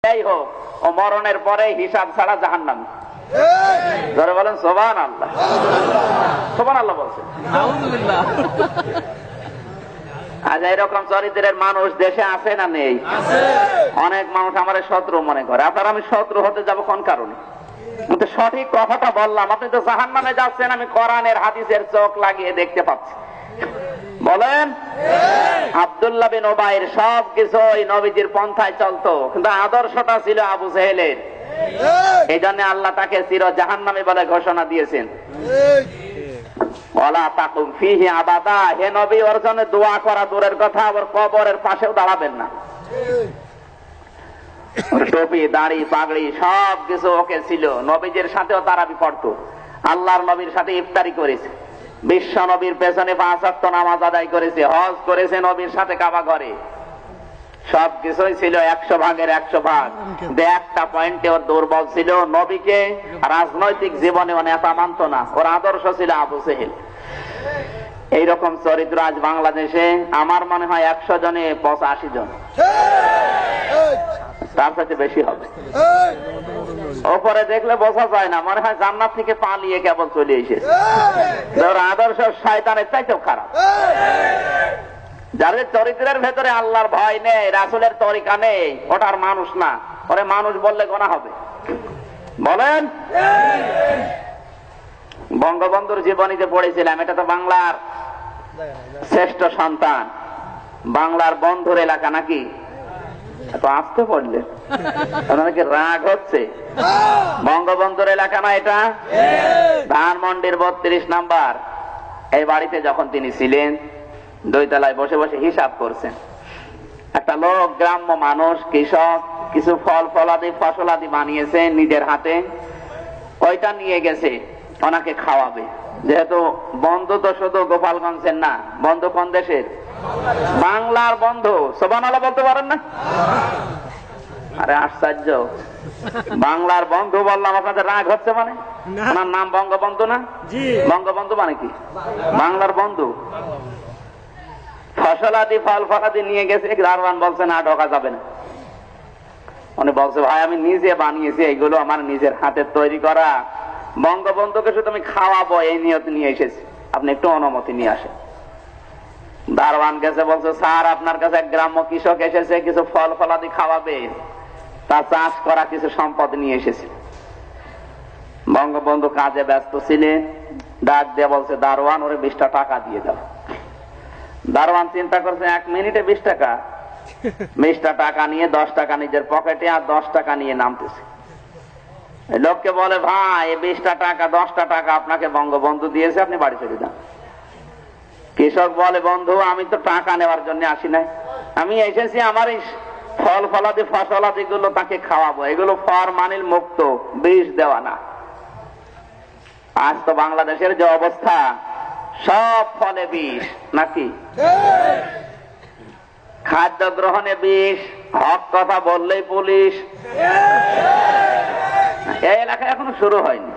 যাই হোক, ও মরণের পরে হিসাব ছাড়া জাহান্নামী। ধরে বলেন সুবহানাল্লাহ। সুবহানাল্লাহ বলছেন। আজ এরকম চরিত্রের মানুষ দেশে আছে না নেই? অনেক মানুষ আমার শত্রু মনে করে। আপনার আমি শত্রু হতে যাব কোন কারণে? কিন্তু সঠিক কথাটা বললাম। আপনি তো জাহান্নামে যাচ্ছেন, আমি কোরআনের হাদিসের চোখ লাগিয়ে দেখতে পাচ্ছি। বলেন, আব্দুল্লাহ বিন উবাইর সবকিছু নবীজির পন্থায় চলতো, কিন্তু আদর্শটা ছিল আবু জেহেলের। এই জন্য আল্লাহ তাকে চির জাহান্নামী বলে ঘোষণা দিয়েছেন। ওয়ালা তাকুম ফিহি আবাদা, হে নবী, ওর জন্য দোয়া করা দূরের কথা, আবার কবরের পাশেও দাঁড়াবেন না। টুপি, দাড়ি, পাগড়ি সবকিছু ওকে ছিল। নবীজির সাথেও তারাবি পড়তো, আল্লাহর নবীর সাথে ইফতারি করেছে, বিশ্ব নবীর পেছনে 5 ওয়াক্ত নামাজ আদায় করেছে, হজ করেছে নবীর সাথে কাবা ঘরে। সবকিছুই ছিল 100 ভাগের 100 ভাগ। একটা পয়েন্টে ওর দুর্বল ছিল, নবীকে রাজনৈতিক জীবনে নেতা মানত না। ওর আদর্শ ছিল আবু জেহেল। এইরকম চরিত্র আজ বাংলাদেশে আমার মনে হয় 100 জনে 85 জন, তার সাথে বেশি হবে। ওপরে দেখলে বোঝা যায় না, মনে হয় জান্নাত থেকে পালিয়ে কেবল চলে এসেছে। ওর আদর্শ শয়তানের চাইতেও খারাপ। যাদের চরিত্রের ভেতরে আল্লাহর ভয় নেই, রাসূলের তরিকা নেই, ওটার মানুষ না। ওরে মানুষ বললে গোনা হবে। বলেন, বঙ্গবন্ধুর জীবনীতে পড়েছিলাম, এটা তো বাংলার শ্রেষ্ঠ সন্তান, বাংলার বন্ধুর এলাকা নাকি? এত আসতে পড়লে আপনাকে রাগ হচ্ছে? বঙ্গবন্ধুর এলাকা না এটা? ধানমন্ডির 32 নাম্বার এই বাড়িতে যখন তিনি ছিলেন, 2 তলায় বসে বসে হিসাব করছেন। একটা লোক, গ্রাম্য মানুষ, কৃষক, কিছু ফল ফলাদি ফসলাদি বানিয়েছে নিজের হাতে, ওইটা নিয়ে গেছে ওনাকে খাওয়াবে। যেহেতু বন্ধু তো শুধু গোপালগঞ্জের না, বন্ধু কোন দেশের? বাংলার বন্ধু। সুবহানাল্লাহ বলতে পারেন না? আরে আশ্চর্য, বাংলার বন্ধু বললাম, আপনাদের রাগ হচ্ছে? মানে ওনার নাম বঙ্গবন্ধু না? বঙ্গবন্ধু মানে কি? বাংলার বন্ধু। ফসলাদি ফল ফলাদি নিয়ে গেছে, দারোয়ান বলছে না, ঢোকা যাবে না। উনি বলছে, ভাই আমি নিজে বানিয়েছি, এইগুলো আমার নিজের হাতের তৈরি করা, বঙ্গবন্ধুকে শুধু আমি খাওয়াবো এই নিয়ত নিয়ে এসেছি, আপনি একটু অনুমতি নিয়ে আসেন। দারোয়ান গেছে, বলছে স্যার আপনার কাছে এক গ্রাম্য কৃষক এসেছে, কিছু ফল ফলাদি খাওয়াবে, তা চাষ করা কিছু সম্পদ নিয়ে এসেছে। বঙ্গবন্ধু কাজে ব্যস্ত ছিলেন, ডাক দিয়ে বলছে, দারোয়ান ওরে 20টা টাকা দিয়ে দাও। দারোয়ান চিন্তা করছে, 1 মিনিটে 20 টাকা? 20টা টাকা নিয়ে 10 টাকা নিজের পকেটে আর 10 টাকা নিয়ে নামতেছে। লোককে বলে, ভাই 20টা টাকা 10টা টাকা আপনাকে বঙ্গবন্ধু দিয়েছে, আপনি বাড়ি চলে যান। কৃষক বলে, বন্ধু আমি তো টাকা নেওয়ার জন্য আসি নাই, আমি এসেছি আমার এই ফল ফলাদি ফসলাদি গুলো তাকে খাওয়াবো, এগুলো ফরমালিন মুক্ত, বিষ দেওয়া না। আজ তো বাংলাদেশের যে অবস্থা, সব ফলে বিষ নাকি? খাদ্য গ্রহণে বিষ, হক কথা বললেই পুলিশ। এই এলাকায় এখনো শুরু হয়নি,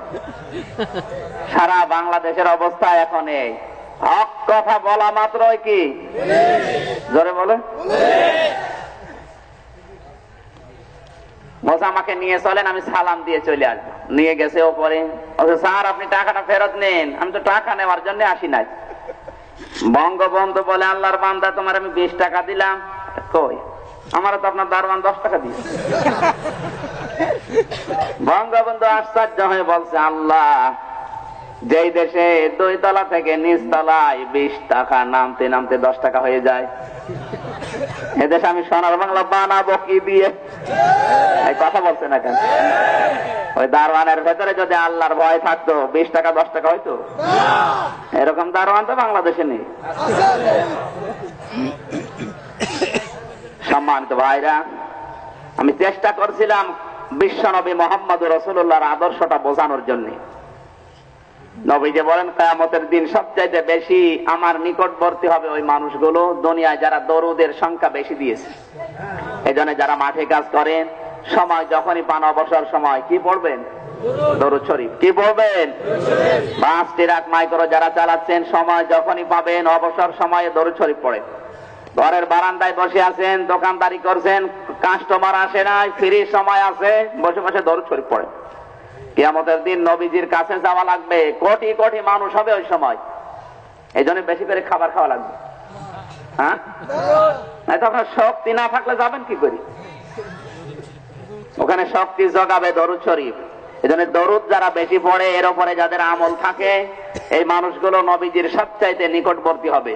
সারা বাংলাদেশের অবস্থা এখন এই। হক কথা বলা মাত্রই কি জোরে বলে, বলছে আমাকে নিয়ে চলেন, আমি সালাম দিয়ে চলে আসবো। নিয়ে গেছে ওপরে, স্যার আপনি টাকাটা ফেরত নেন, আমি তো টাকা নেওয়ার জন্য আসি নাই। বঙ্গবন্ধু বলে, আল্লাহর বান্দা তোমার আমি 20 টাকা দিলাম, কই আমার তো আপনার দারোয়ান 10 টাকা দিয়েছে। বঙ্গবন্ধু আশ্চর্য হয়ে বলছে, আল্লাহ, যেই দেশে 2 তলা থেকে নিচ তলায় 20 টাকা নামতে নামতে 10 টাকা হয়ে যায়, এদেশে আমি সোনার বাংলা বানাবো কি দিয়ে? এই কথা বলছে না কেন? ওই দারোয়ানের ভেতরে যদি আল্লাহর ভয় থাকতো, 20 টাকা 10 টাকা হয়তো? এরকম দারোয়ান তো বাংলাদেশে নেই। সম্মানিত ভাইরা, আমি চেষ্টা করছিলাম বিশ্ব নবী মুহাম্মদ রাসূলুল্লাহর আদর্শটা বোঝানোর জন্য। নবী যে বলেন, কিয়ামতের দিন সবচাইতে বেশি আমার নিকটবর্তী হবে ওই মানুষগুলো দুনিয়ায় যারা দরুদের সংখ্যা বেশি দিয়েছে। এজন্য যারা মাঠে কাজ করেন, সময় যখনই পান, অবসর সময় কি পড়বেন? দরুদ শরীফ। কি পড়বেন? 5 ট্রাক মাইক্রো যারা চালাচ্ছেন, সময় যখনই পাবেন, অবসর সময়ে দরুদ শরীফ পড়েন। ঘরের বারান্দায় বসে আছেন, দোকানদারি করছেন, কাস্টমার আসে নাই, ফ্রি সময় আছে, বসে বসে দরুদ শরীফ পড়ে। কিয়ামতের দিন নবীজির কাছে যাওয়া লাগবে, কোটি কোটি মানুষ হবে ওই সময়, এই জন্য বেশি করে খাবার খাওয়া লাগবে। হ্যাঁ, তখন শক্তি না থাকলে যাবেন কি করি? ওখানে শক্তি জগাবে দরুদ শরীফ। এই জন্য দরুদ যারা বেশি পড়ে, এর উপরে যাদের আমল থাকে, এই মানুষগুলো নবীজির সবচাইতে নিকটবর্তী হবে।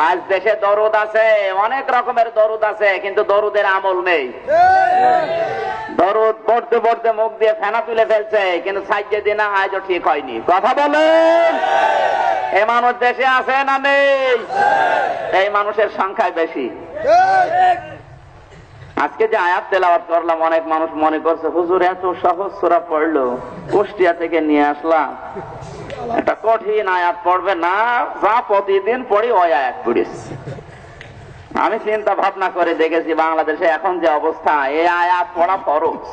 আজ দেশে দরুদ আছে, অনেক রকমের দরুদ আছে, কিন্তু দরুদের আমল নেই। দরুদ পড়তে পড়তে মুখ দিয়ে ফেনা তুলে ফেলছে, কিন্তু সাইজে দিনা আজও ঠিক হয়নি। কথা বলেন, এই মানুষ দেশে আছে না নেই? এই মানুষের সংখ্যায় বেশি। আজকে যে আয়াত তেলাওয়াত করলাম, অনেক মানুষ মনে করছে হুজুর এত সহজ সূরা পড়লো, কুষ্টিয়া থেকে নিয়ে আসলাম, একটা কঠিন আয়াত পড়বে না, যা প্রতিদিন পড়ি ওই আয়াত পড়িস। আমি চিন্তা ভাবনা করে দেখেছি বাংলাদেশে এখন যে অবস্থা, এই আয়াত পড়া ফরজ।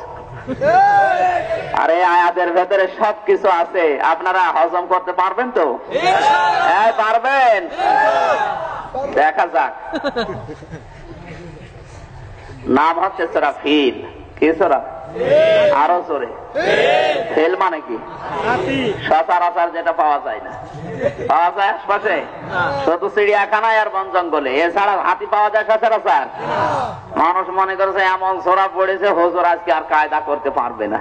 আর এই আয়াতের ভেতরে সবকিছু আছে, আপনারা হজম করতে পারবেন তো? পারবেন? দেখা যাক। নাম হচ্ছে সূরা ফিল। কি সূরা? আরো জোরে। ফিল মানে কি? সচরাচর যেটা পাওয়া যায় না। পাওয়া যায় আশপাশে শুধু চিড়িয়াখানায় আর বন জঙ্গলে, এছাড়া হাতি পাওয়া যায় সচরাচর? মানুষ মনে করছে এমন সূরা পড়েছে হুজুর আজকে আর কায়দা করতে পারবে না।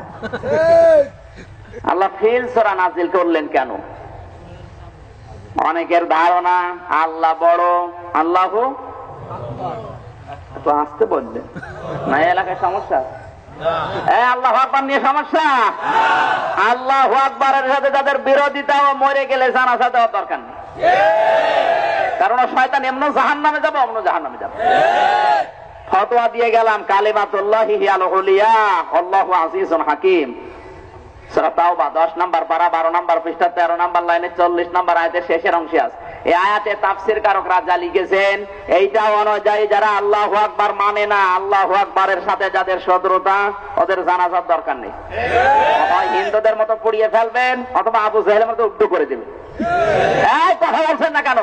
আল্লাহ ফিল সূরা নাজিল করলেন কেন? অনেকের ধারণা আল্লাহ বড়, আল্লাহু তো আসতে বললেন না, এলাকায় সমস্যা। আল্লাহু আকবার নিয়ে সমস্যা। আল্লাহু আকবারের সাথে যাদের বিরোধিতা, ও মরে গেলে জানাজা দেওয়ার দরকার নেই, কারণ শয়তান এমন জাহান্নামে যাবে, অমন জাহান্নামে যাবে। ফতোয়া দিয়ে গেলাম, কালিমাতুল্লাহি হিয়াল উলিয়া আল্লাহু আজিজুন হাকিম। সূরা তাওবা 10 নম্বর পারা 12 নম্বর পৃষ্ঠা 13 নম্বর লাইনে 40 নম্বর আয়াতের শেষের অংশে আছে। এই আয়াতে তাফসীর কারকরা যা লিখেছেন, এইটা অনুযায়ী যারা আল্লাহু আকবার মানে না, আল্লাহু আকবারের সাথে যাদের শত্রুতা, ওদের জানাজার দরকার নেই। হয় হিন্দুদের মতো পুড়িয়ে ফেলবেন, অথবা আবু জাহেলের মতো উদ্দু করে দেবেন। এই কথা বলছেন না কেন?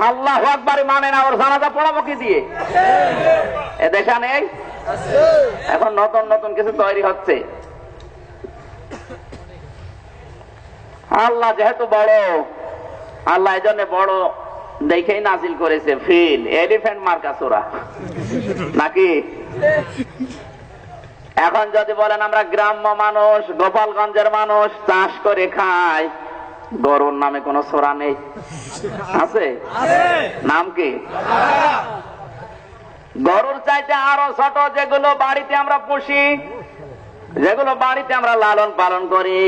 আল্লাহু আকবার মানে না, ওর জানাজা পড়াবো কি দিয়ে? এ দেখা নেই। এখন নতুন নতুন কিছু তৈরি হচ্ছে। আল্লাহ যেহেতু বড়, আল্লাহ এই জন্য বড় দেখেই নাজিল করেছে ফিল, এলিফ্যান্ট মার্কা সূরা নাকি? এখন যদি বলেন আমরা গ্রাম্য মানুষ, গোপালগঞ্জের মানুষ, চাষ করে খাই, গরুর নামে কোন সূরা নেই? আছে? নাম কি? গরুর চাইতে আরো ছোট যেগুলো বাড়িতে আমরা পুষি, যেগুলো বাড়িতে আমরা লালন পালন করি,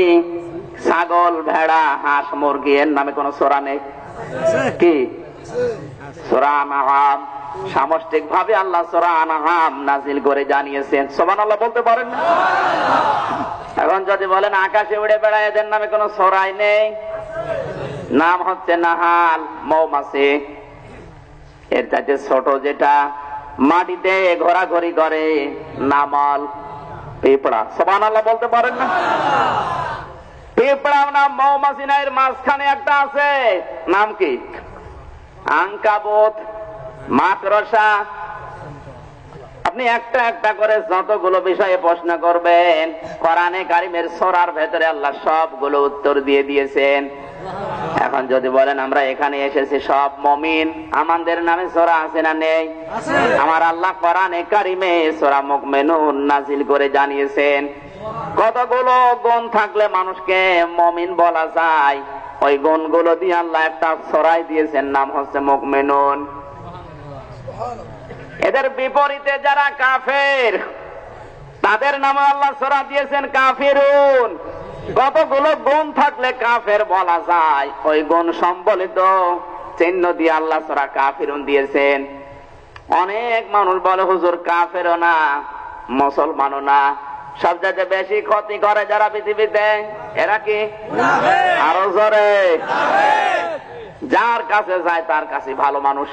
ছাগল, ভেড়া, হাঁস, মুরগি, এর নামে কোন সূরা নেই? কি? সূরা আনআম। সামষ্টিক ভাবে আল্লাহ সূরা আনআম নাজিল করে জানিয়েছেন। সুবহানাল্লাহ বলতে পারেন না? এখন যদি বলেন আকাশে উড়ে বেড়ায়, এদের নামে কোন সূরাই নেই, নাম হচ্ছে নাহাল, মৌমাছি। এর চাইতে ছোট যেটা মাটিতে ঘোরাঘুরি করে, নামাল, পিঁপড়া। সুবহানাল্লাহ বলতে পারেন না? পিঁপড়া নাম মৌমাছি না, এর মাঝখানে একটা আছে, নাম কি? আনকাবুত, মাকড়সা। আপনি একটা একটা করে যতগুলো বিষয়ে প্রশ্ন করবেন, কোরআনে কারিমের সূরার ভেতরে আল্লাহ সবগুলো উত্তর দিয়ে দিয়েছেন। এখন যদি বলেন আমরা এখানে এসেছি সব মুমিন, আমাদের নামে সূরা আছে না নেই? আমার আল্লাহ কোরআনে কারিমে সূরা মুমিনুন নাজিল করে জানিয়েছেন। কতগুলো গুণ থাকলে মানুষকে মুমিন বলা যায়, ওই গুণগুলো দিয়ে আল্লাহ একটা সূরাই দিয়েছেন, নাম হচ্ছে মুমিনুন। এদের বিপরীতে যারা কাফের, তাদের নামে আল্লাহ সূরা দিয়েছেন কাফিরুন। কতগুলো গুণ থাকলে কাফের বলা যায়, ওই গুণ সম্বলিত চিহ্ন দিয়ে আল্লাহ সূরা কাফিরুন দিয়েছেন। অনেক মানুষ বলে হুজুর কাফেরও না, মুসলমানও না, সবচেয়ে বেশি ক্ষতি করে যারা পৃথিবীতে, এরা কি? আরো জোরে। যার কাছে যায় তার কাছে ভালো মানুষ।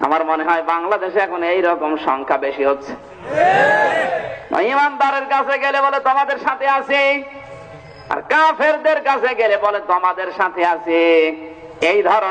আমার মনে হয় বাংলাদেশে এখন এইরকম সংখ্যা বেশি হচ্ছে। ইমানদারের কাছে গেলে বলে তোমাদের সাথে আছি, আর কাফেরদের কাছে গেলে বলে তোমাদের সাথে আছি। এই ধরনের